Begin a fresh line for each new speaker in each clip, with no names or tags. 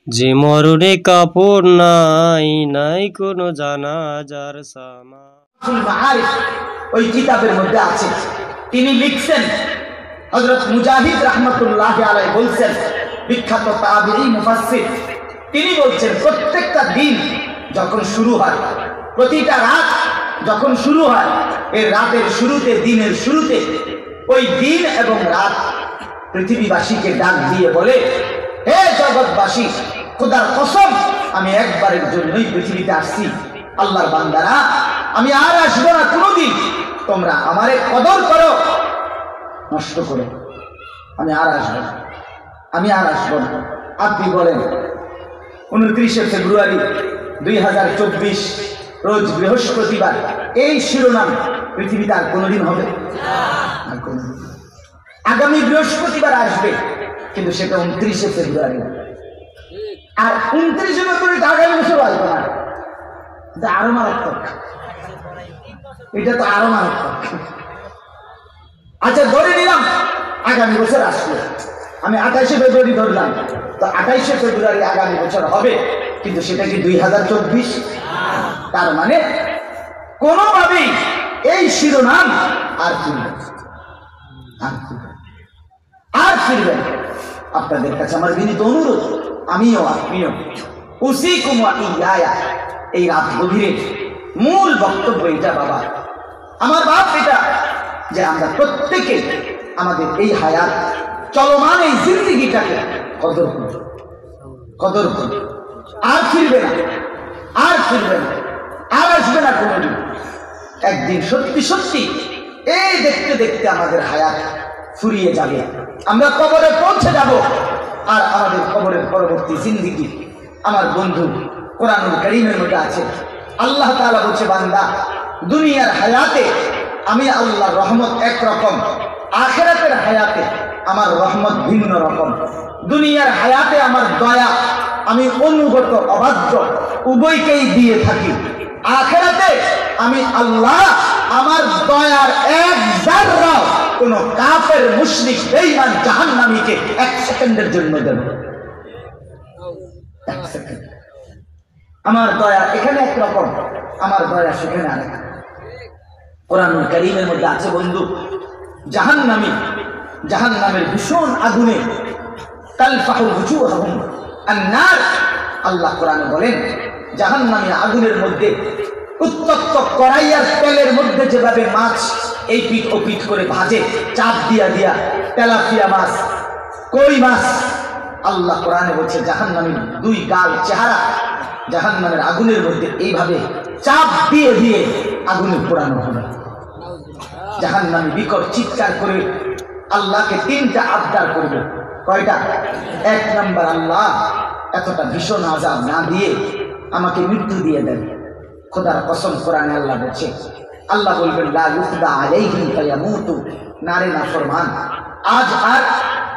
যে মরণে কাপড় নাই, নাই কোনো জানাজার সামান।
ওই কিতাবের মধ্যে আছে, তিনি লিখছেন, হযরত মুজাহিদ রাহমাতুল্লাহ আলাইহি বলছেন, বিখ্যাত তাবিঈ মুফাসসির, তিনি বলছেন প্রত্যেকটা দিন যখন শুরু হয়, প্রতিটা রাত যখন শুরু হয়, এই রাতের শুরুতে, দিনের শুরুতে ওই দিন এবং রাত পৃথিবীবাসীকে ডাক দিয়ে বলে, হে জগৎবাসী, খোদার কসম আমি একবারের জন্যই পৃথিবীতে আসছি, আল্লাহর বান্দারা আমি আর আসবো না কোনোদিন, তোমরা আমারে কদর করো, নষ্ট করো, আমি আর আসবো না, আমি আর আসবো না। আপনি বলেন 29শে ফেব্রুয়ারি 2024 রোজ বৃহস্পতিবার, এই শিরোনাম পৃথিবীতে আর কোনোদিন হবে আর কোনোদিন। আগামী বৃহস্পতিবার আসবে, কিন্তু সেটা 29শে ফেব্রুয়ারি, আর 29শে ফেব্রুয়ারি আগামী বছর আসবে না। এটা আরো মারাত্মক, এটা তো আরো মারাত্মক। আচ্ছা ধরে নিলাম আগামী বছর আসবে, আমি 28শে ফেব্রুয়ারি ধরলাম, তো 28শে ফেব্রুয়ারি আগামী বছর হবে, কিন্তু সেটা কি 2024? তার মানে কোনোভাবেই এই শিরোনাম আর ফিরবে আর ফিরবে। আপনাদের কাছে আমার বিনীত অনুরোধ, আমিও আপনিও উসিকুম ওয়া ইয়া, এই রাত গভীরে মূল বক্তব্য এটা বাবা, আমার বাপ, এটা যে আমরা প্রত্যেকে আমাদের এই হায়াত, চলমান এই জিন্দেগিটাকে কদর করি, কদর করি। আর ফিরবে না, আর ফিরবে না, আর আসবে না কোনোদিন। একদিন সত্যি সত্যি এই দেখতে দেখতে আমাদের হায়াত ফুরিয়ে যাবে, আমরা কবরে পৌঁছে যাব, আর আমাদের কবরের পরবর্তী জিন্দেগি, আমার বন্ধু কোরআনুল কারীমের মধ্যে আছে, আল্লাহ তাআলা বলছে, বান্দা দুনিয়ার হায়াতে আমি আল্লাহর রহমত একরকম, আখিরাতের হায়াতে আমার রহমত ভিন্ন রকম। দুনিয়ার হায়াতে আমার দয়া আমি অনুগত অবাধ্য উভয়কেই দিয়ে থাকি, আখিরাতে আমি আল্লাহ আমার দয়ার এক যাররা কোন কাফের মুশরিক বেঈমান জাহান্নামীকে 1 সেকেন্ডের জন্য দেব, 1 সেকেন্ড। আমার দয়া এখানে একরকম, আমার দয়া সেখানে আরেক। কোরআনুল কারীমের মধ্যে আছে বন্ধু, জাহান্নামের ভীষণ আগুনে তালফাহু ওজুহুম আন-নার, আল্লাহ কোরআনে বলেন জাহান্নামী আগুনের মধ্যে উত্তপ্ত কড়াইয়ার তেলের মধ্যে যেভাবে মাছ এই পিঠ ও পিঠ করে ভাজে, চাপ দিয়া দিয়া, তেলাপিয়া মাছ, কই মাছ, আল্লাহ কোরআনে বলছে জাহান্নামীর 2 গাল চেহারা জাহান্নামের আগুনের মধ্যে এইভাবে চাপ দিয়ে দিয়ে আগুনে পোড়ানো হবে। জাহান্নামী বিকট চিৎকার করে আল্লাহকে 3টা আবদার করবে। কয়টা? 1 নাম্বার, আল্লাহ এতটা ভীষণ আযাব না দিয়ে আমাকে মৃত্যু দিয়ে দেন। খোদার কসম কোরআনে আল্লাহ বলছে, আল্লাহ বলবেন লা ইউকদা আলাইহিম ফায়ামুতু, নারে নাফরমান, আজ আর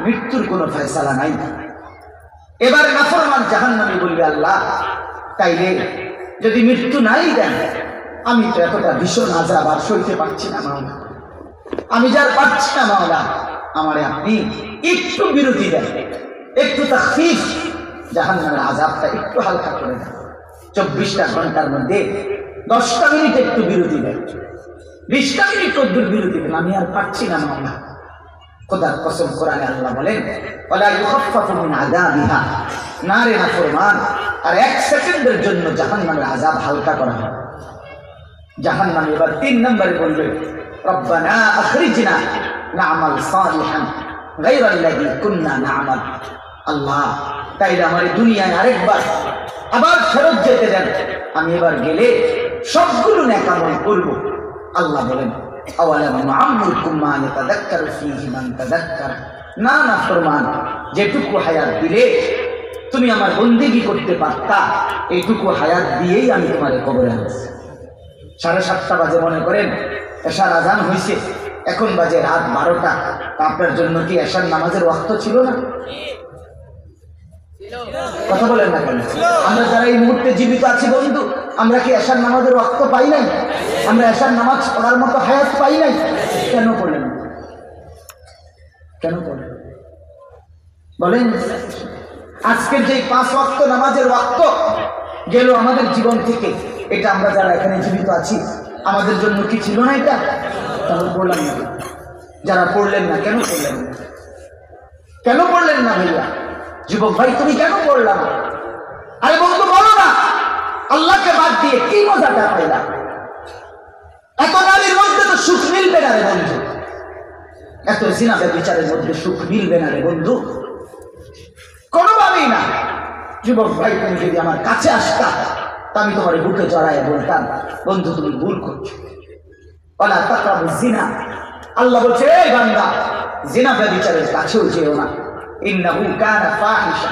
মৃত্যুর কোনো ফয়সালা নাই। এবার নাফরমান জাহান্নামী বলবে, আল্লাহ তাইলে যদি মৃত্যু নাই দেন, আমি তো এতটা ভীষণ আযাব আর সইতে পারছি না মাওলা, আমি যার পারছি না মাওলা, আমারে আপনি একটু বিরতি দেন, একটু তাখফিফ, জাহান্নামের আযাবটা একটু হালকা করে দেন। 24টা ঘন্টার মধ্যে 10টা মিনিট একটু বিরতি দেন, 20টা মিনিট কদ্দুর বিরতি দেন, আমি আর পারছি না মাওলা। খোদার কসম কোরআনে আল্লাহ বলেন, ওয়ালা ইউখাফফাফু মিন আযাবিহা, নারে নাফরমান, আর 1 সেকেন্ডের জন্য জাহান্নামের আযাব হালকা করা হয়। জাহান্নাম এবার 3 নম্বরে বলবে, রব্বানা আখরিজনা না'মাল সালিহান গায়রাল্লাযী কুননা না'মাল, আল্লাহ তাইলে আমার দুনিয়ায় আরেকবার আবার ফেরত যেতে দেন, আমি এবার গেলে সবগুলো নেক আমল করব। আল্লাহ বলেন, আওয়ালাম নুআম্মিরকুম মা ইয়াতাযাক্কারু ফীহি মান তাযাক্কার, না নাফরমান, যেটুকু হায়াত দিলে তুমি আমার বন্দেগী করতে পারতা, এইটুকু হায়াত দিয়েই আমি তোমারে কবরে আনছি। 7:30 বাজে মনে করেন, এশার আজান হয়েছে, এখন বাজে রাত 12টা, আপনার জন্য কি এশার নামাজের ওয়াক্ত ছিল না? কথা বলেন না কেন? আমরা যারা এই মুহূর্তে জীবিত আছি বন্ধু, আমরা কি এশার নামাজের ওয়াক্ত পাই নাই? আমরা এশার নামাজ পড়ার মতো হায়াত পাই নাই? কেন বলেন, কেন বলেন? আজকের যে 5 ওয়াক্ত নামাজের ওয়াক্ত গেল আমাদের জীবন থেকে, এটা আমরা যারা এখানে জীবিত আছি আমাদের জন্য কি ছিল না? এটা তাহলে পড়লাম না। যারা পড়লেন না, কেন পড়লেন না? কেন পড়লেন না ভাইয়া? যুবক ভাই, তুমি কেন পড়লা না? আরে বন্ধু বলো না, আল্লাহকে বাদ দিয়ে কি মজাটা পাইলা? এত নারীর মধ্যে তো সুখ মিলবে না রে বন্ধু, এত জিনা ব্যভিচারের মধ্যে সুখ মিলবে না রে বন্ধু, কোনোভাবেই না। যুবক ভাই, তুমি যদি আমার কাছে আসতা তা আমি তোমার বুকে জড়ায় বলতাম, বন্ধু তুমি ভুল করছো। ওয়ালা তাকরাবুজ জিনা, আল্লাহ বলছে এই বান্দা জিনা ব্যভিচারের কাছেও যেও না, ইন্নাহু কানা ফাহিশা।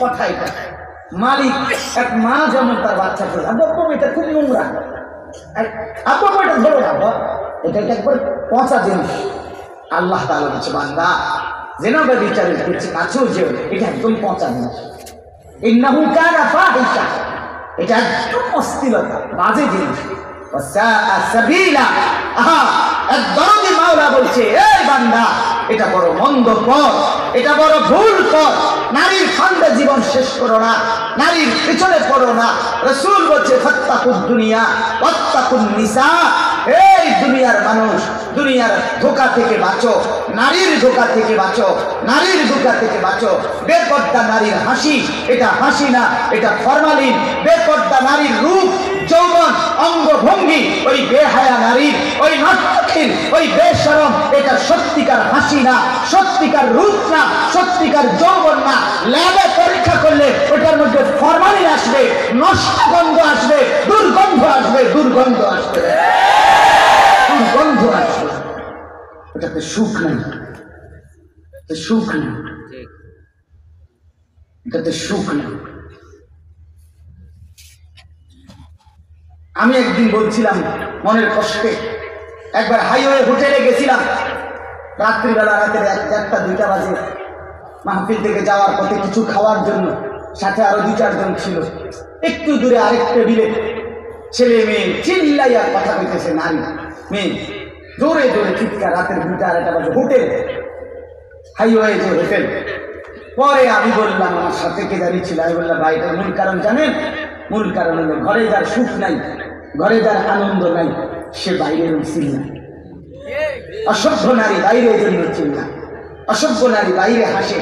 কথা এটা মালিক, এক মা যেমন তার বাচ্চাকে, আব্বু এটা খুব নোংরা, আব্বু এটা ধরো না, এটা একবার পচা জিনিস। আল্লাহ তাআলা বলছে বান্দা জিনা ব্যভিচারের কাছেও যেও না, এটা একদম পচা জিনিস। ইন্নাহু কানা ফাহিশা, এটা একদম অশ্লীলতা, বাজে জিনিস। এক দরদি মাওলা বলছে এই বান্দা এটা বড় মন্দ পথ, এটা বড় ভুল পথ, নারীর ফান্দে জীবন শেষ করো না, নারীর পিছনে পড়ো না। রাসূল বলছে ফাত্তাকুদ দুনিয়া ওয়াত্তাকুন নিসা, এই দুনিয়ার মানুষ, দুনিয়ার ধোঁকা থেকে বাঁচো, নারীর ধোঁকা থেকে বাঁচো, নারীর ধোঁকা থেকে বাঁচো। বেপর্দা নারীর হাসি এটা হাসি না, এটা ফরমালিন। বেপর্দা নারীর রূপ যৌবন অঙ্গভঙ্গি, ওই বেহায়া নারীর, ওই নর্তকীর, ওই বেশরম, এটা সত্যিকার হাসি না, সত্যিকার রূপ না, সত্যিকার যৌবন না। ল্যাবে পরীক্ষা করলে ওটার মধ্যে ফরমালিন আসবে, নষ্ট গন্ধ আসবে, দুর্গন্ধ আসবে, দুর্গন্ধ আসবে, দুর্গন্ধ আসবে। এটাতে সুখ নেই, সুখ নেই, এটাতে সুখ নেই। আমি একদিন বলছিলাম মনের কষ্টে, একবার হাইওয়ে হোটেলে গেছিলাম রাত্রিবেলা, রাতের 1টা 2টা বাজে, মাহফিল থেকে যাওয়ার পথে কিছু খাওয়ার জন্য, সাথে আরো 2-4 জন ছিল। একটু দূরে আরেক টেবিলে ছেলে মেয়ে চিল্লাইয়া কথা কইতেছে, নারী মেয়ে জোরে জোরে চিৎকার, রাতের 2টা 2:30 বাজে, হোটেল, হাইওয়ে যে হোটেল। পরে আমি বললাম, আমার সাথে কে দাঁড়িয়ে ছিল, আমি বললাম ভাই এটার মূল কারণ জানেন? মূল কারণ হলো ঘরে যার সুখ নাই, ঘরে যার আনন্দ নাই, সে বাইরের চিল্লা। অসভ্য নারী বাইরে জন্য চিল্লা, অসভ্য নারী বাইরে হাসে,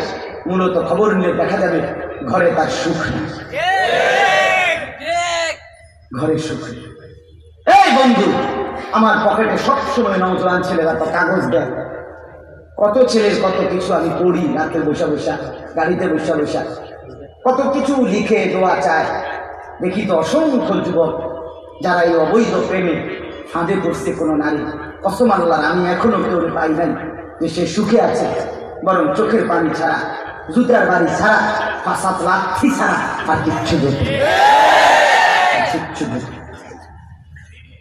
মূলত খবর নিলে দেখা যাবে ঘরে তার সুখ নেই, ঘরে সুখ নেই। এই বন্ধু, আমার পকেটে সবসময় নওজোয়ান ছেলেরা তো কাগজ দেয়, কত ছেলের কত কিছু আমি পড়ি, রাতে বসা বসা, গাড়িতে বসা বসা কত কিছু লিখে দোয়া চায়। দেখি তো অসংখ্য যুবক যারা এই অবৈধ প্রেমে ফাঁদে পড়ছে কোনো নারী, কসম আল্লাহর আমি এখনো কেউ পাই নাই যে সে সুখে আছে, বরং চোখের পানি ছাড়া, জুতার বাড়ি ছাড়া, 5-7 লাঠি ছাড়া আর কিচ্ছু দেখবে, কিচ্ছু দেখবে,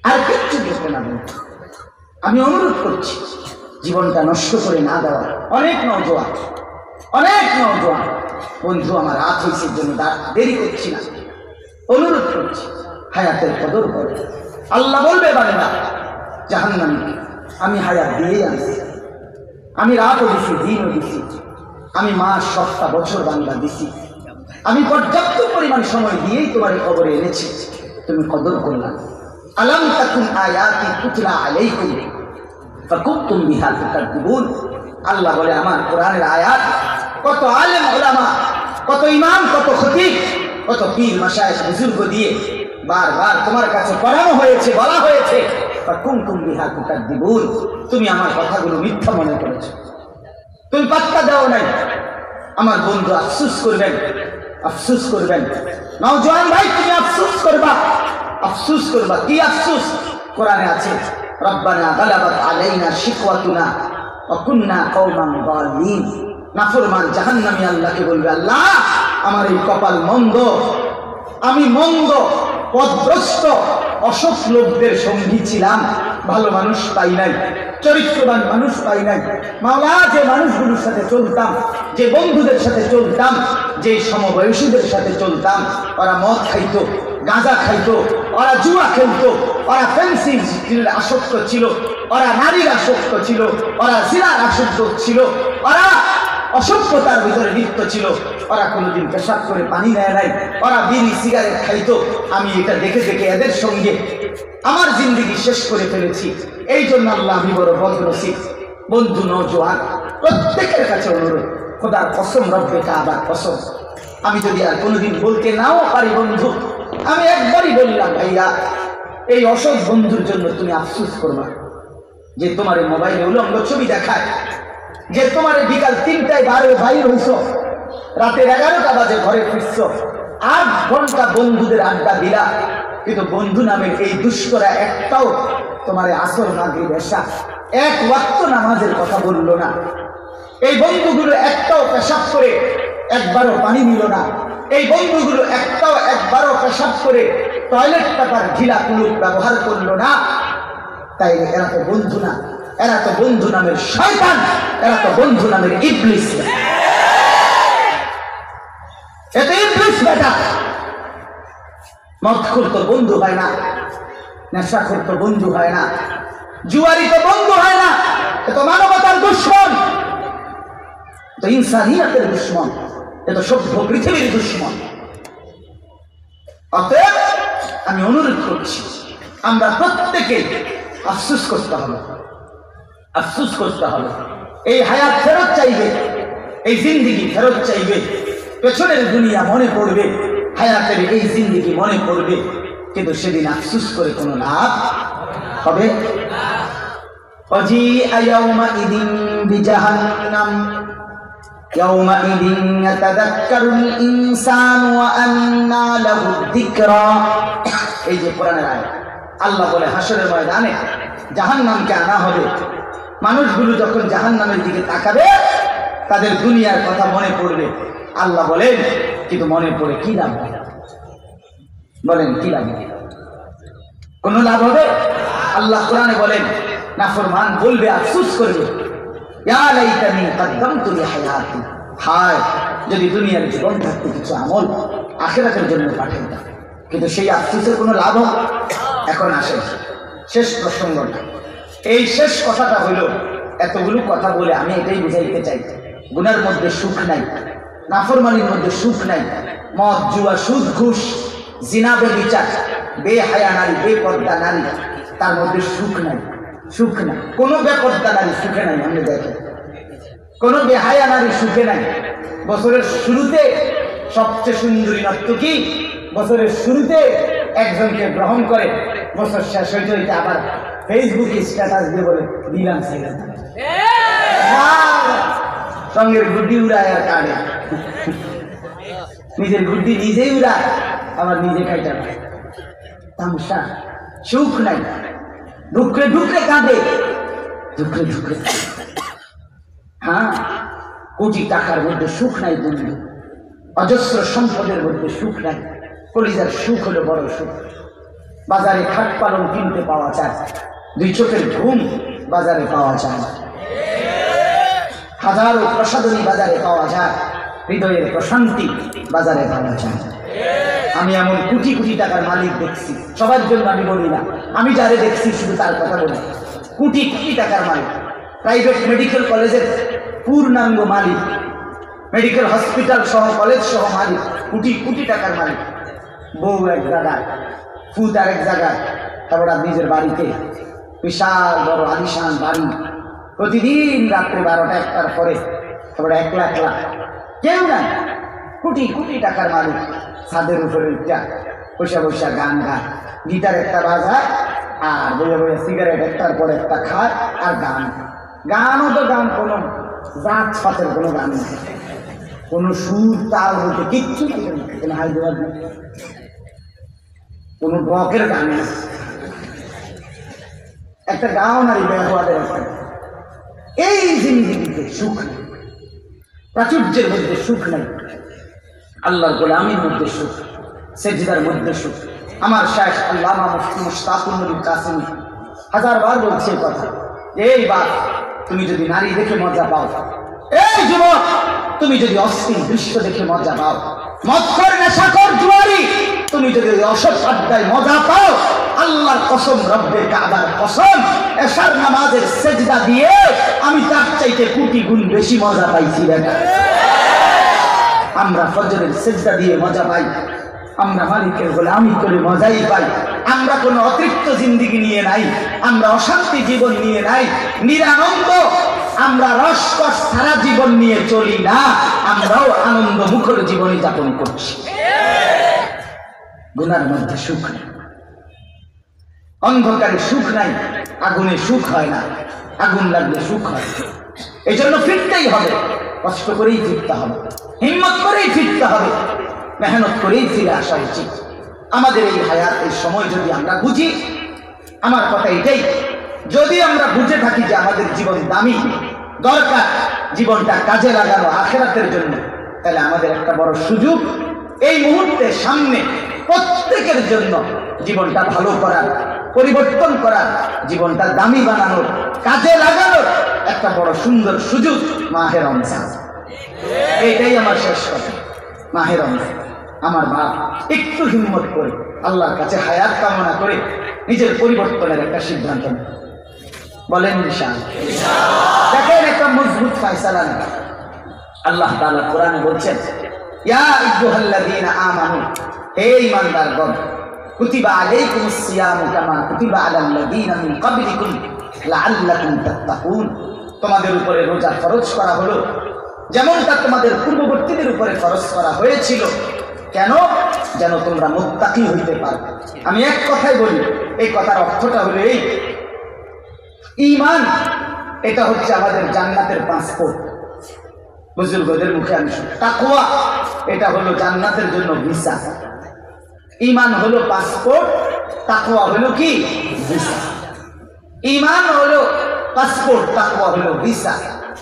আর কিচ্ছু দেখবে না। আমি অনুরোধ করছি জীবনটা নষ্ট করে না দেওয়া। অনেক নওজোয়ান, অনেক নওজোয়ান বন্ধু আমার রাত হয়েছে জন্য দেরি করছি না, অনুরোধ করছি হায়াতের কদর করে। আল্লাহ বলবে বান্দা জাহান্নামী, আমি হায়াত দিয়েই আনছি, আমি রাতও দিছি, দিনও দিছি, আমি মাস, সপ্তাহ, বছর বান্দা দিছি, আমি পর্যাপ্ত পরিমাণ সময় দিয়েই তোমার খবরে এনেছি, তুমি কদর করলাম। আলাম তাকুন আয়াতি তুতলা আলাইকুম ফাকুনতুম বিহা তুকাদ্দিবুন। আল্লাহ বলে আমার কোরআনের আয়াত কত আলেম ওলামা, কত ইমাম, কত খতিব, কত পীর মাশায়েখ বুজুর্গ দিয়ে বারবার তোমার কাছে পড়ানো হয়েছে, বলা হয়েছে ফাকুনতুম বিহা তুকাদ্দিবুন, তুমি আমার কথাগুলো মিথ্যা মনে করেছো, তুমি পাত্তা দাও নাই। আমার বন্ধু আফসোস করবেন, আফসোস করবেন। নওজোয়ান ভাই তুমি আফসোস করবা, আফসোস করবা। কি আফসোস? কোরআনে আছে রব্বানা গালাবাত আলাইনা শিকওয়াতুনা ওয়া কুননা কওমান যালিমিন। নাফরমান জাহান্নামী আল্লাহকে বলবে, আল্লাহ আমার এই কপাল মন্দ, আমি মন্দ, পথভ্রষ্ট, অসৎ লোকদের সঙ্গী ছিলাম, ভালো মানুষ পাই নাই, চরিত্রবান মানুষ পাই নাই। মাওলা যে মানুষগুলোর সাথে চলতাম, যে বন্ধুদের সাথে চলতাম, যে সমবয়সীদের সাথে চলতাম, ওরা মদ খাইতো, গাঁজা খাইতো, ওরা জুয়া খেলতো, ওরা ফ্যান্সির আসক্ত ছিল, ওরা নারীর আসক্ত ছিল, ওরা জিনার আসক্ত ছিল, ওরা অসভ্যতার ভিতরে লিপ্ত ছিল, ওরা কোনোদিন পেশাব করে পানি নেয় নাই, ওরা বিড়ি সিগারেট খাইতো। আমি এটা দেখে দেখে এদের সঙ্গে আমার জিন্দেগি শেষ করে ফেলেছি। এই জন্য আল্লাহ আমি বড় বদনসিব। বন্ধু নওজোয়ান প্রত্যেকের কাছে অনুরোধ, খোদার কসম, রব্বে কাবার কসম, আমি যদি আর কোনোদিন বলতে নাও পারি বন্ধু, আমি একবারই বললাম ভাইয়া, এই অসৎ বন্ধুর জন্য তুমি আফসোস করবা, যে তোমার এই মোবাইলে উলঙ্গ ছবি দেখায়, যে তোমার বিকাল 3টায় বাইর হইছ, রাতের 11টা বাজে ঘরে ফিরছ, 8 ঘন্টা বন্ধুদের আড্ডা দিলা, কিন্তু বন্ধু নামের এই দুষ্করা একটাও তোমার আসর মাগরিব এশা এক ওয়াক্ত নামাজের কথা বললো না। এই বন্ধুগুলো একটাও পেশাব করে একবারও পানি নিল না। এই বন্ধুগুলো একবারও পেশাব করে টয়লেট পেপার ঢিলা কুলুপ ব্যবহার করলো না। তাই এরা তো বন্ধু না, এরা তো বন্ধু নামের শয়তান, এরা তো বন্ধু নামের ইবলিস। এটা ইবলিস বেটা। মদখোর তো বন্ধু হয় না, নেশাখোর তো বন্ধু হয় না, জুয়ারি তো বন্ধু হয় না। এ তো মানবতার দুশ্মন, তো ইনসানিয়তের দুশ্মন, এ তো সভ্য পৃথিবীর দুশ্মন। অতএব আমি অনুরোধ করছি, আমরা প্রত্যেকে আফসোস করতে হবে, আফসোস করতে হবে। এই হায়াত ফেরত চাইবে, এই জিন্দিগি ফেরত চাইবে। পেছনের দুনিয়া মনে পড়বে, হায়াতের এই জিন্দিগি মনে পড়বে, কিন্তু সেদিন আফসোস করে কোনো লাভ হবে। وجيء يومئذ بجهنم يومئذ يتذكر الإنسان وأنى له الذكرى। এই যে কোরআনের আয়াত, আল্লাহ বলে হাসরের ময়দানে জাহান্নামকে আনা হবে। মানুষগুলো যখন জাহান্নামের দিকে তাকাবে, তাদের দুনিয়ার কথা মনে পড়বে। আল্লাহ বলেন, কিন্তু মনে পড়ে কি লাভ? বলেন কি লাভ? কোনো লাভ হবে? আল্লাহ কোরআনে বলেন, নাফরমান বলবে, আফসোস করবে, ইয়া লাইতানি কদ্দামতু লিহায়াতি, হায় যদি দুনিয়ার জীবন থাকতে কিছু আমল আখিরাতের জন্য পাঠাইতাম। কিন্তু সেই আফসোসের কোনো লাভ হবে? এখন আসেন শেষ প্রসঙ্গটা। এই শেষ কথাটা হইল, এতগুলো কথা বলে আমি এটাই বুঝাইতে চাই, গুনার মধ্যে সুখ নাই, নাফরমানির মধ্যে সুখ নাই, মদ জুয়া সুদ ঘুষ জিনা ব্যভিচার বেহায়া নারী বেপর্দা নারী, তার মধ্যে সুখ নাই, সুখ নাই। কোনো বেপর্দা নারী সুখে নাই। আপনি দেখেন, কোনো বেহায়া নারী সুখে নাই। বছরের শুরুতে সবচেয়ে সুন্দরী নর্তকী বছরের শুরুতে একজনকে গ্রহণ করে, বছর শেষ হইতে হইতে আবার ফেসবুকে স্ট্যাটাস দিয়ে বলে দিলাম ছিলেন, সঙ্গের গুড্ডি উড়ায় আর কাটে, নিজের গুড্ডি নিজেই উড়ায়, আবার নিজে খাইতে পারে। তামসা, সুখ নাই, ঢুকরে ঢুকরে কাঁদে, ঢুকরে ঢুকরে। হ্যাঁ, কোটি টাকার মধ্যে সুখ নাই বন্ধু, অজস্র সম্পদের মধ্যে সুখ নাই। কলিজার সুখ হলো বড় সুখ। বাজারে খাট পালন কিনতে পাওয়া যায়, 2 চোখের ঘুম বাজারে পাওয়া যায়, হাজারো প্রসাদনী বাজারে পাওয়া যায়, হৃদয়ের প্রশান্তি বাজারে পাওয়া যায়। আমি এমন কোটি কোটি টাকার মালিক দেখছি, সবার জন্য আমি বলি না, আমি যারে দেখছি শুধু তার কথা বলি। কোটি কোটি টাকার মালিক, প্রাইভেট মেডিকেল কলেজের পূর্ণাঙ্গ মালিক, মেডিকেল হসপিটাল সহ কলেজ সহ মালিক, কোটি কোটি টাকার মালিক। বউ এক জায়গায়, ফুত আর এক জায়গায়, তারপর নিজের বাড়িতে বিশাল বড় আলিশান বাড়ি, প্রতিদিন রাত্রে 12টা-1টার পরে তারপরে একলা একলা, কেউ নাই, কোটি কোটি টাকার মালিক। ছাদের উপরে বসে বসে গান গায়, গিটার একটা বাজায়, আর বসে বসে সিগারেট একটার পর একটা খায় আর গান। গানও তো গান, কোনো জাত ফাতের কোনো গান নেই, কোনো সুর তাল বলতে কিচ্ছু নেই, হায়দ্রাবাদ নেই, কোনো ব্লকের গান নেই, একটা গাও নারী ব্যবহারের একটা। এই জিন্দিগিতে সুখ নেই, প্রাচুর্যের মধ্যে সুখ নেই, আল্লাহর গোলামির মধ্যে সুখ, সেজদার মধ্যে সুখ। আমার শাইখ আল্লামা মুফতি মুশতাকুর নবী কাসেমী 1000বার বলছে এই কথা। এই বাপ, তুমি যদি নারী দেখে মজা পাও, এই যুবক তুমি যদি অশ্লীল দৃশ্য দেখে মজা পাও, মদখোর নেশাখোর জুয়ারি তুমি যদি অসৎ আড্ডায় মজা পাও, আল্লাহর কসম, রব্বে কাবার কসম, এশার নামাজের সেজদা দিয়ে আমি তার চাইতে কোটি গুণ বেশি মজা পাইছি। আমরা ফজরের সিজদা দিয়ে মজা পাই, আমরা মালিকের গোলামি করে মজাই পাই। আমরা কোনো অতৃপ্ত জিন্দেগি নিয়ে নাই, আমরা অশান্তি জীবন নিয়ে নাই, নিরানন্দ আমরা রসকস সারা জীবন নিয়ে চলি না, আমরাও আনন্দ মুখর জীবন যাপন করছি। গুনার মধ্যে সুখ নেই, অন্ধকারে সুখ নাই, আগুনে সুখ হয় না, আগুন লাগলে সুখ হয়। এই জন্য ফিরতেই হবে, কষ্ট করেই ফিরতে হবে, হিম্মত করেই ফিরতে হবে, মেহনত করেই ফিরে আসা উচিত। আমাদের এই হায়াত, এই সময় যদি আমরা বুঝি, আমার কথা এটাই, যদি আমরা বুঝে থাকি যে আমাদের জীবন দামি, দরকার জীবনটা কাজে লাগানো আখিরাতের জন্য, তাহলে আমাদের একটা বড় সুযোগ এই মুহূর্তে সামনে প্রত্যেকের জন্য জীবনটা ভালো করার, পরিবর্তন করার, জীবনটা দামি বানানোর, কাজে লাগানোর একটা বড় সুন্দর সুযোগ মাহে রমজান। এইটাই আমার শেষ কথা। মাহে রমজান, আমার বাপ একটু হিম্মত করে আল্লাহর কাছে হায়াত কামনা করে নিজের পরিবর্তনের একটা সিদ্ধান্ত নেন। বলেন ইনশাআল্লাহ। দেখেন একটা মজবুত ফয়সালা নেন। আল্লাহ তাআলা কোরআনে বলছেন, ইয়া আইয়ুহাল্লাযীনা আমানু, হে ঈমানদারগণ, কুতিবা আলাইকুমুস সিয়ামু কামা কুতিবা আলাল্লাযীনা মিন ক্বাবলিকুম লাআল্লাকুম তাত্তাকুন। তোমাদের উপরে রোজা ফরজ করা হলো যেমনটা তোমাদের পূর্ববর্তীদের উপরে ফরজ করা হয়েছিল। কেন? যেন তোমরা মুত্তাকি হইতে পারো। আমি এক কথাই বলি, এই কথার অর্থটা হলো এই, ঈমান এটা হচ্ছে আমাদের জান্নাতের পাসপোর্ট। বুজুর্গদের মুখে আমি শুনি। তাকওয়া এটা হলো জান্নাতের জন্য ভিসা। ঈমান হলো পাসপোর্ট, তাকওয়া হলো কি? ভিসা। ঈমান হলো পাসপোর্ট, তাকওয়া হলো ভিসা।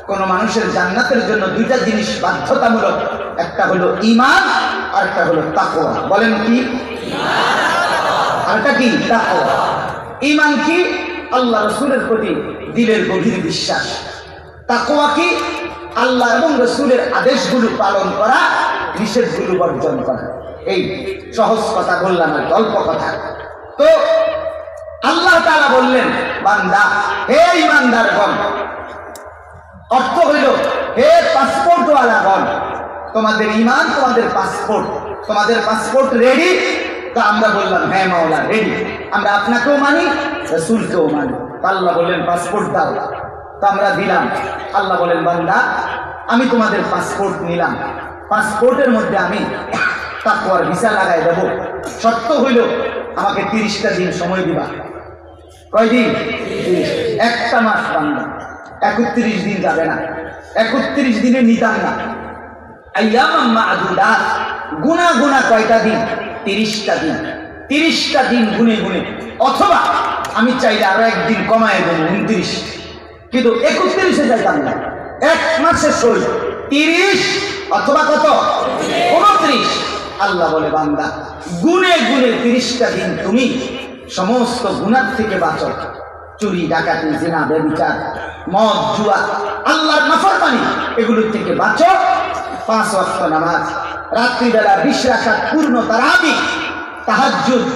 কোন মানুষের জান্নাতের জন্য দুইটা জিনিস বাধ্যতামূলক, একটা হলো ঈমান আর একটা হলো তাকওয়া। বলেন কি? আরেকটা কি? তাকওয়া। ঈমান কি? আল্লাহ রাসূলের প্রতি দিলের গভীর বিশ্বাস। তাকওয়া কি? আল্লাহ এবং রাসূলের আদেশগুলো পালন করা, নিষেধগুলো বর্জন করা। এই সহজ কথা বললাম, অল্প কথা। তো আল্লাহ তাআলা বললেন, বান্দা, হে ঈমানদারগণ, অর্থ হইল হে পাসপোর্টওয়ালাগণ, তোমাদের ঈমান তোমাদের পাসপোর্ট। তোমাদের পাসপোর্ট রেডি? তো আমরা বললাম, হ্যাঁ মাওলা রেডি। আমরা আপনাকেও মানি, রাসূলকেও মানি। আল্লাহ বললেন, পাসপোর্ট দাও। তো আমরা দিলাম। আল্লাহ বলেন, বান্দা, আমি তোমাদের পাসপোর্ট নিলাম, পাসপোর্টের মধ্যে আমি তাকওয়ার ভিসা লাগাই দেব। শর্ত হইল আমাকে 30টা দিন সময় দিবা। কয়দিন? 30। একটা মাস বান্দা, 31 দিন যাবে না, 31 দিনে নিতাম না। আইয়ামাম মা'দুদাত, গুনা গুনা কয়টা দিন? 30টা দিন। 30টা দিন গুনে গুনে, অথবা আমি চাইলে আরো একদিন কমায় দেবো, 29, কিন্তু 31-এ যাইতাম না। এক মাসের সই 30 অথবা কত? 29। আল্লাহ বলে, বান্দা, গুনে গুনে 30টা দিন তুমি সমস্ত গুনাহ থেকে বাঁচো। চুরি, ডাকাতি, জিনা, ব্যভিচার, মদ, জুয়া, আল্লাহর নাফরমানি, এগুলোর থেকে বাঁচো। 5 ওয়াক্ত নামাজ, রাত্রিবেলা 20 রাকাত পূর্ণ তারাবি, তাহাজ্জুদ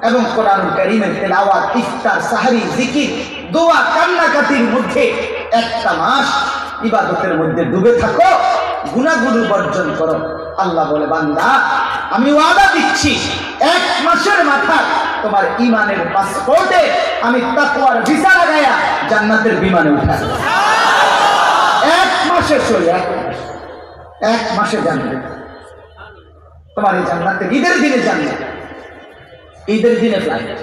এবং কোরআনুল কারীমের তেলাওয়াত, ইফতার, সাহরি, জিকির, দোয়া, কান্নাকাটির মধ্যে একটা মাস ইবাদতের মধ্যে ডুবে থাকো, গুনাহগুলো বর্জন করো। আল্লাহ বলে, বান্দা, আমি ওয়াদা দিচ্ছি, 1 মাসের মাথা তোমার ঈমানের পাসপোর্টে আমি তাকওয়ার ভিসা লাগায়া জান্নাতের বিমানে উঠাই। 1 মাসের সই, 1 মাসে জান্নাত। তোমার এই জান্নাতে ঈদের দিনে জান্নাত, ঈদের দিনে ফ্লাইট।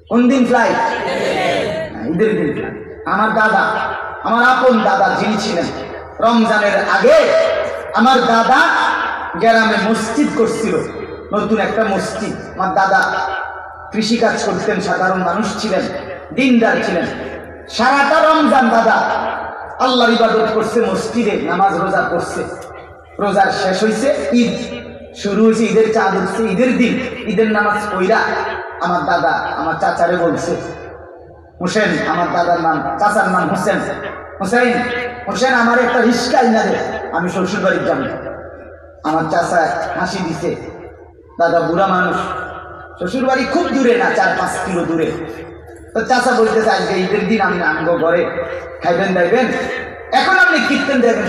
কোন দিন ফ্লাইট? ঈদের দিন ফ্লাইট। আমার দাদা, আমার আপন দাদা যিনি ছিলেন, রমজানের আগে আমার দাদা গ্রামে মসজিদ করছিল, নতুন একটা মসজিদ। আমার দাদা কৃষিকাজ করতেন, সাধারণ মানুষ ছিলেন, দিনদার ছিলেন। সারাটা রমজান দাদা আল্লাহর ইবাদত করছে, মসজিদে নামাজ রোজা করছে। রোজার শেষ হয়েছে, ঈদ শুরু হয়েছে, ঈদের চাঁদ উঠছে, ঈদের দিন ঈদের নামাজ পড়া আমার দাদা আমার চাচারে বলছে, হোসেন, আমার দাদার নাম, চাচার নাম হোসেন, হোসেন হোসেন আমার একটা রিস্কা এনে দে, আমি শ্বশুর বাড়ি যাব। আমার চাচা হাসি দিছে, দাদা বুড়া মানুষ, শ্বশুর বাড়ি খুব দূরে না, 4-5 কিলো দূরে। তো চাচা বলতেছে, আজকে ঈদের দিন আমি আনবো ঘরে, খাইবেন দাইবেন। এখন আপনি কীর্তন দেবেন,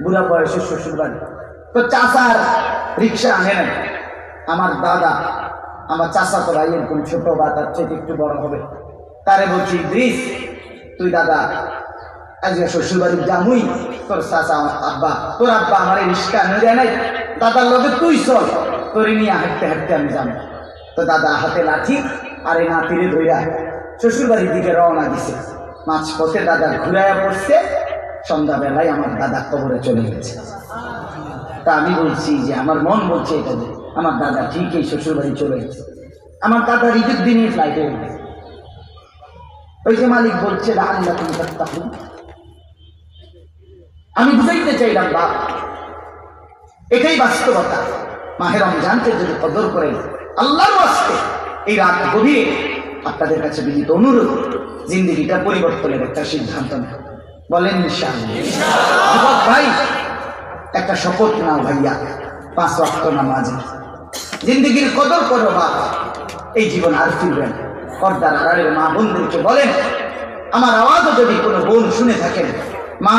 বুড়া বয়সের শ্বশুর বাড়ি, তো চাচার রিক্সা আনে নাই। আমার দাদা, আমার চাচা তো ভাই এরকম ছোট বা তার চেয়ে একটু বড় হবে, তারে বলছি ইদ্রিস তুই দাদা আজকে শ্বশুরবাড়ির জামুই, তোর চাচা আব্বা, তোর আব্বা আমার রিক্সা আনে দেয় নাই, দাদার লগে তুই চল, তোর নিয়ে হাঁটতে হাঁটতে আমি যাবো। তো দাদা হাতে লাঠি আর এই নাতিরে ধইরা শ্বশুরবাড়ির দিকে রওনা দিছে। মাঝপথে দাদা ঘুরাইয়া পড়ছে, সন্ধ্যাবেলায় আমার দাদা কবরে চলে গেছে। তা আমি বলছি যে আমার মন বলছে এটা যে আমার দাদা ঠিকই শ্বশুরবাড়ি চলে গেছে। আমার দাদা ঈদের দিনই ফ্লাইটে গেছে। ওই যে মালিক বলছে আমি বুঝাইতে চাইলাম বাপ, এটাই বাস্তবতা। মাহে রমজানকে যদি কদর করেন আল্লাহর ওয়াস্তে, এই রাত গভীরে আপনাদের কাছে বিনীত অনুরোধ, জিন্দেগিটা পরিবর্তনের একটা সিদ্ধান্ত নেন। বলেন ইনশাআল্লাহ। ভাই একটা শপথ নাও ভাইয়া, 5 ওয়াক্ত নামাজে জিন্দেগির কদর করো বাপ, এই জীবন আর ফিরবেন। পর্দার আড়ালের মা বোনদেরকে বলেন, আমার আওয়াজও যদি কোনো বোন শুনে থাকেন, মা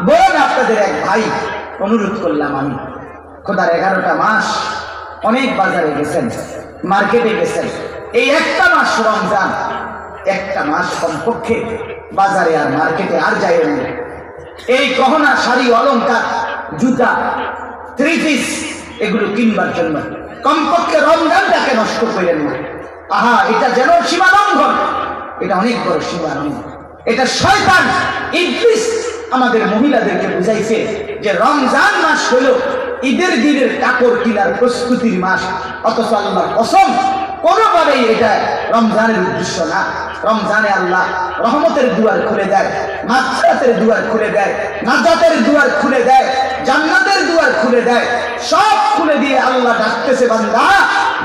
বোন আপনাদের এক ভাই অনুরোধ করলাম আমি, খোদার 11টা মাস অনেক বাজারে গেছেন, মার্কেটে গেছেন, এই একটা মাস রমজান, একটা মাস কমপক্ষে বাজারে আর মার্কেটে আর যাইবেন না। এই গহনা, শাড়ি, অলংকার, জুতা, 3 পিস এগুলো কিনবার জন্য কমপক্ষে রমজানটাকে নষ্ট করেন না। আহা, এটা যেন সীমালঙ্ঘন, এটা অনেক বড় সীমালঙ্ঘন। এটা শয়তান ইবলিস আমাদের মহিলাদেরকে বুঝাইছে যে রমজান মাস হলো ঈদের দিনের কাপড় কেনার প্রস্তুতির মাস, অথচ আল্লাহর কসম কোনোভাবেই এটা রমজানের উদ্দেশ্য না। রমজানে আল্লাহ রহমতের দুয়ার খুলে দেয়, মাগফিরাতের দুয়ার খুলে দেয়, নাজাতের দুয়ার খুলে দেয়, জান্নাতের দুয়ার খুলে দেয়, সব খুলে দিয়ে আল্লাহ ডাকতেছে, বান্দা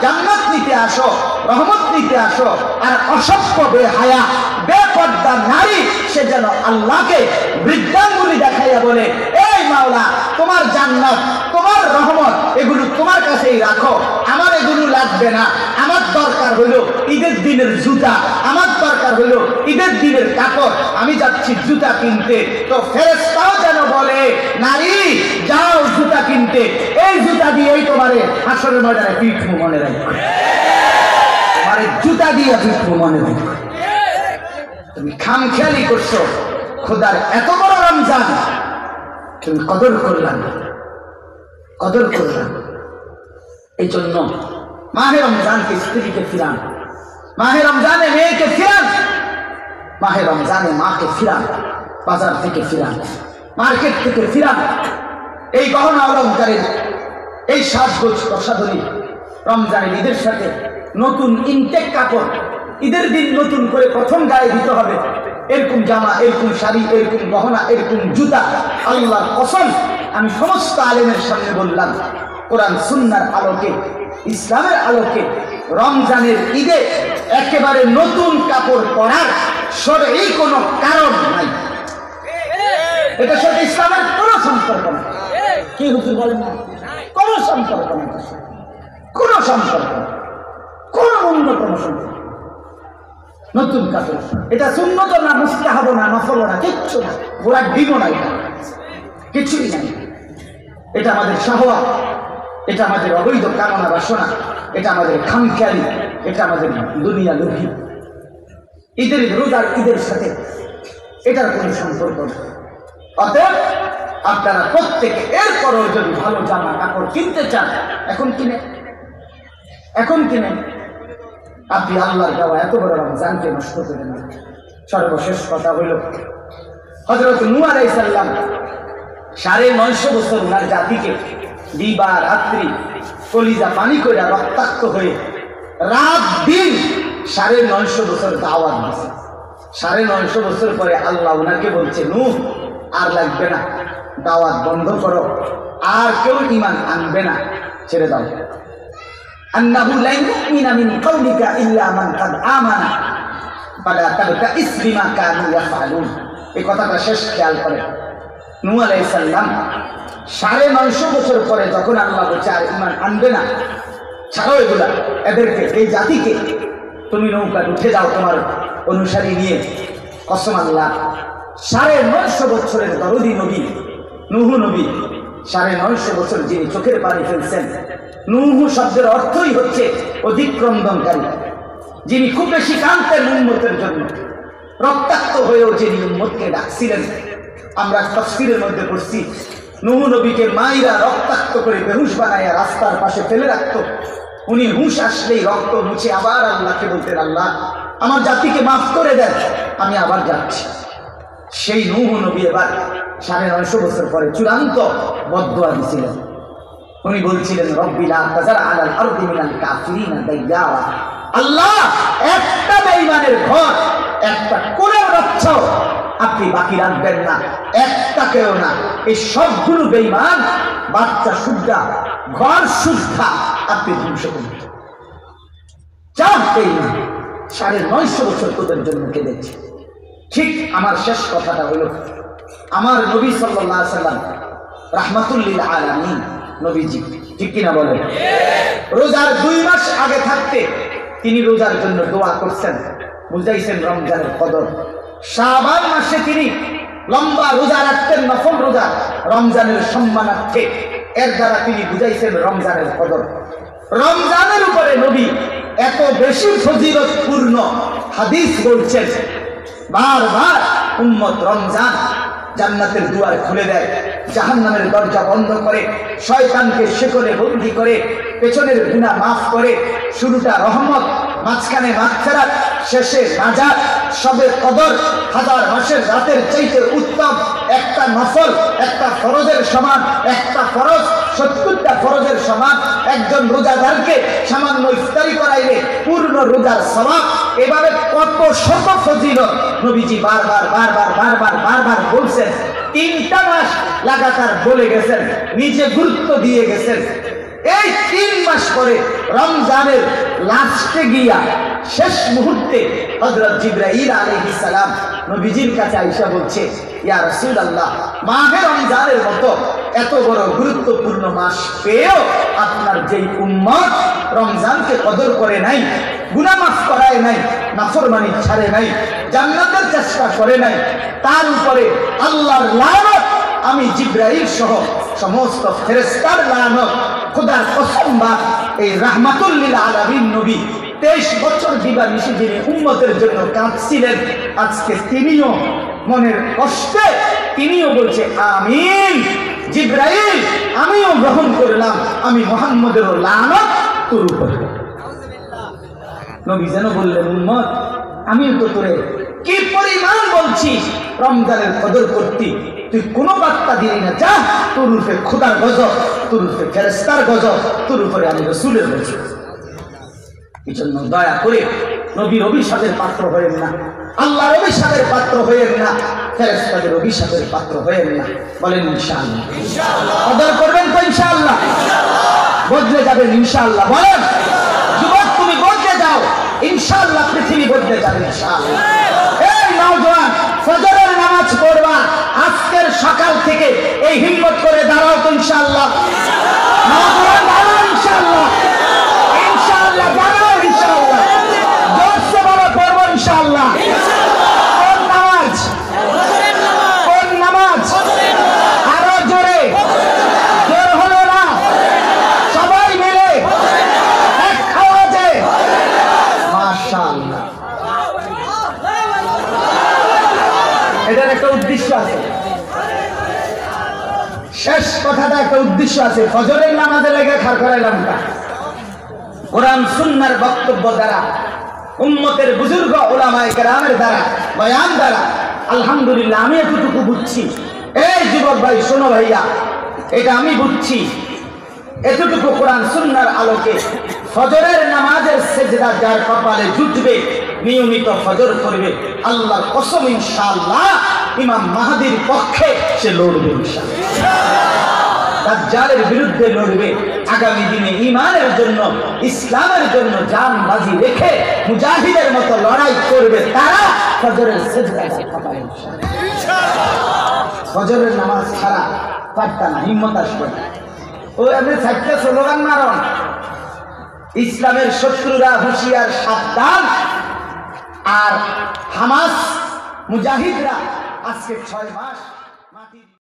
জান্নাত নিতে আসো, রহমত নিতে আসো। আর অসভ্য বেহায়া বেপর্দা নারী সে যেন আল্লাহকে বৃদ্ধাঙ্গুলি দেখাইয়া বলে, এই মাওলা তোমার জান্নাত, তোমার রহমত এগুলো তোমার কাছেই রাখো, আমার এগুলো লাগবে না। আমার দরকার হইল ঈদের দিনের জুতা, আমার দরকার হইল ঈদের দিনের কাপড়, আমি যাচ্ছি জুতা কিনতে। তো ফেরেশতাও যেন বলে, নারী যাও জুতা কিনতে, এই জুতা দিয়েই তোমারে হাসরের ময়দানে পিঠবো, মনে রাখো, তোমারে জুতা দিয়ে পিঠবো, মনে রাখো। তুমি খামখেয়ালি করছো, খোদার এত বড় রমজান তুমি কদর করলাম, কদর করলাম। এই জন্য মাহে রমজানকে স্ত্রীকে ফিরান, মাহে রমজানে মেয়েকে ফিরান, মাহে রমজানে মাকে ফিরান, বাজার থেকে ফিরান, মার্কেট থেকে ফিরান। এই গহনা অলংকারের, এই সাজগোজ প্রসাধনী রমজানের ঈদের সাথে নতুন ইনটেক কাপড়, ঈদের দিন নতুন করে প্রথম গায়ে দিতে হবে, এরকম জামা, এরকম শাড়ি, এরকম গহনা, এরকম জুতা। আল্লাহর কসম আমি সমস্ত আলেমের সামনে বললাম, কোরআন সুন্নাহর আলোকে, ইসলামের আলোকে রমজানের ঈদে একেবারে নতুন কাপড় পরার শরঈ কোনো কারণ নাই। এটা সাথে ইসলামের কোনো সম্পর্ক নেই। কি হুজুর বলেন না? কোনো সম্পর্ক নেই, কোনো সম্পর্ক, কোনো ন্যূনতম সম্পর্ক। নতুন কাপড় এটা সুন্নত না, মুস্তাহাব না, নফল না, কিচ্ছু না, ঘোড়ার ডিমও নাই, কিছুই নাই। এটা আমাদের শাহওয়াত, এটা আমাদের অবৈধ কামনা বাসনা, এটা আমাদের খামখেয়ালি, এটা আমাদের দুনিয়া লোভী। ঈদের রোজার ঈদের সাথে এটার কোনো সম্পর্ক নেই। অতএব আপনারা প্রত্যেক এরপরও যদি ভালো জামা কাপড় কিনতে চান, এখন কিনে, এখন কিনে। আপনি আল্লাহর দেওয়া এত বড় রমজানকে নষ্ট করেন না। সর্বশেষ কথা হইল, হযরত নূহ আলাইহিস সালাম 950 বছর ওনার জাতিকে দিবা রাত্রি কলিজা পানি করে রক্তাক্ত হয়ে রাত দিন 950 বছর দাওয়াত দিয়েছে। 950 বছর পরে আল্লাহ ওনাকে বলছে, নূহ আর লাগবে না, দাওয়াত বন্ধ করো, আর কেউ ঈমান আনবে না, ছেড়ে দাও। আন্নাহু লা ইউমিনু মিন কওমিকা ইল্লা মান কাদ আমানা ফালা তাবতাইস বিমা কানু ইয়াফআলুন। এই কথাটা শেষ খেয়াল করে। নূহ আলাইহিস সালাম 950 বছর পরে যখন আল্লাহ বলছে আর ঈমান আনবে না, ছাড়ো এগুলা, এদেরকে, এই জাতিকে, তুমি নৌকা উঠে যাও তোমার অনুসারী নিয়ে। কসম আল্লাহ, 950 বছরের দরদি নবী নূহ নবী 950 বছর যিনি চোখের পানি ফেলছেন, নূহ শব্দের অর্থই হচ্ছে অতিক্রমণকারী, যিনি খুব বেশি কাঁদতেন উম্মতের জন্য, রক্তাক্ত হয়েও যিনি উম্মতকে ডাকছিলেন। আমরা তাফসীরের মধ্যে পড়ছি নূহ নবীকে মাইরা রক্তাক্ত করে বেহুশ বানাইয়া রাস্তার পাশে ফেলে রাখতো। উনি হুঁশ আসলেই রক্ত মুছে আবার আল্লাহকে বলতেন, আল্লাহ আমার জাতিকে মাফ করে দেন, আমি আবার যাচ্ছি। সেই নূহ নবী এবার 950 বছর পরে চূড়ান্ত বদদুয়া দিছিলেন। উনি বলছিলেন, রব্বি লা তাযার আলাল আরদি মিনাল কাফিরিনা দাইয়ারা, আল্লাহ একটা বেঈমানের ঘর, একটা কোণের বাচ্চাও আপনি বাকি রাখবেন না, একটাকেও না। এই সবগুলো বেঈমান বাচ্চা সুদ্ধা, ঘর সুদ্ধা আপনি ধ্বংস করবেন। চাপ বেঈমান 950 বছর তোদের জন্য কেঁদেছে। ঠিক আমার শেষ কথাটা হলো, আমার নবী সাল্লাল্লাহু আলাইহি সাল্লাম রাহমাতুল লিল আলামিন নবীজি, ঠিক কিনা বলেন? রোজার 2 মাস আগে থাকতে তিনি রোজার জন্য দোয়া করছেন, বুঝাইছেন রমজানের কদর। শাবান মাসে তিনি লম্বা রোজা রাখতেন, নফল রোজা, রমজানের সম্মানার্থে। এর দ্বারা তিনি বুঝাইছেন রমজানের কদর। রমজানের উপরে নবী এত বেশি ফজিলতপূর্ণ হাদিস বলছেন, বারবার উম্মত রমজান জান্নাতের দুয়ার খুলে দেয়, জাহান্নামের দরজা বন্ধ করে, শয়তানকে শিকলে বন্দী করে, পেছনের গুনাহ মাফ করে। শুরুটা রহমত, মাঝখানে মাগফিরাত, শেষে নাজাত। সবে কদর 1000 মাসের রাতের চাইতে উত্তম। একটা নফল একটা ফরজের সমান, একটা ফরজ 70টা ফরজের সমান। একজন রোজাদারকে সামান্য ইফতারি করাইলে পূর্ণ রোজার সওয়াব। এভাবে কত শত ফজিলত নবীজি বারবার বারবার বারবার বারবার বলছেন। 3টা মাস লাগাতার বলে গেছেন, নিজে গুরুত্ব দিয়ে গেছেন। এই 3 মাস পরে রমজানের লাস্টে গিয়া শেষ মুহূর্তে হযরত জিবরাইল আলাইহিস সালাম নবীজির কাছে আয়েশা বলছে, ইয়া রাসূলুল্লাহ, মাহে রমজানের মতো এত বড় গুরুত্বপূর্ণ মাস পেয়েও আপনার যেই উম্মত রমজানকে কদর করে নাই, গুনাহ মাফ করায় নাই, নাফরমানি ছাড়ে নাই, জান্নাতের চেষ্টা করে নাই, তার উপরে আল্লাহর লানত, আমি জিবরাইল সহ সমস্ত ফেরেশতার লানত। খোদার কসম, এই রাহমাতুল লিল আলামিন নবী 23 বছর দিবানিশি যিনি উম্মতের জন্য কাঁদছিলেন, আজকে তিনিও মনের কষ্টে তিনিও বলছে আমিন। জিবরাইল, আমিও গ্রহণ করলাম, আমি মুহাম্মদের লানত তোর উপরে। নবী যেন বললেন, উম্মত আমিও তো তোরে কি পরিমাণ বলছি রমজানের কদর করতে, তুই কোনো বার্তা দিলি না। যা, তোর উপরে খোদার গজব, তোর উপরে ফেরেশতার গজব, তোর উপরে আমি রাসূলের গজব। এই জন্য দয়া করে নবীর অভিশাপের পাত্র হয়েন না, আল্লাহর অভিশাপের পাত্র হয়েন না, ফেরেশতাদের অভিশাপের পাত্র হয়েন না। বলেন ইনশাআল্লাহ। কদর করবেন তো ইনশাআল্লাহ? বদলে যাবেন ইনশাআল্লাহ। বলেন যুবক, তুমি বদলে যাও ইনশাআল্লাহ, পৃথিবী বদলে যাবে ইনশাআল্লাহ। এই নওজোয়ান, ফজরের নামাজ পড়বা, আজকের সকাল থেকে এই হিম্মত করে দাঁড়াও তো ইনশাআল্লাহ। নওজোয়ান দাঁড়াও ইনশাআল্লাহ, ইনশাআল্লাহ দাঁড়াও ইনশাআল্লাহ, জোরসে বলো পড়বো ইনশাআল্লাহ। কোন নামাজ? কোন নামাজ? আরো জোরে, জোর হলো না, সবাই মিলে এক আওয়াজে মাশাআল্লাহ। এটার একটা উদ্দেশ্য আছে, শেষ কথাটা একটা উদ্দেশ্য আছে। ফজরের নামাজে লেগে খাড় করাইলাম না, কোরআন সুন্নাহর বক্তব্য দ্বারা, উম্মতের বুজুর্গ উলামায়ে কেরামের দ্বারা, বয়ান দ্বারা আলহামদুলিল্লাহ আমি এতটুকু বুঝছি। এই যুবক ভাই শোনো ভাইয়া, এটা আমি বুঝছি, এতটুকু কোরআন সুন্নাহর আলোকে ফজরের নামাজের সেজদা যার কপালে জুটবে, নিয়মিত ফজর করবে, আল্লাহর কসম ইনশাআল্লাহ ইমাম মাহদীর পক্ষে সে লড়বে ইনশাআল্লাহ। দাজ্জালের বিরুদ্ধে লড়বে, আগামী দিনে ঈমানের জন্য, ইসলামের জন্য জান বাজি রেখে মুজাহিদের মতো লড়াই করবে তারা ফজরের সেজদা কপালে ইনশাআল্লাহ। ফজরের নামাজ ছাড়া পারতা না, হিম্মত আসবে না। ও আপনি সাইডটা স্লোগান মারন, ইসলামের শত্রুরা হুঁশিয়ার সাবধান। আর হামাস মুজাহিদরা আজকে 6 মাস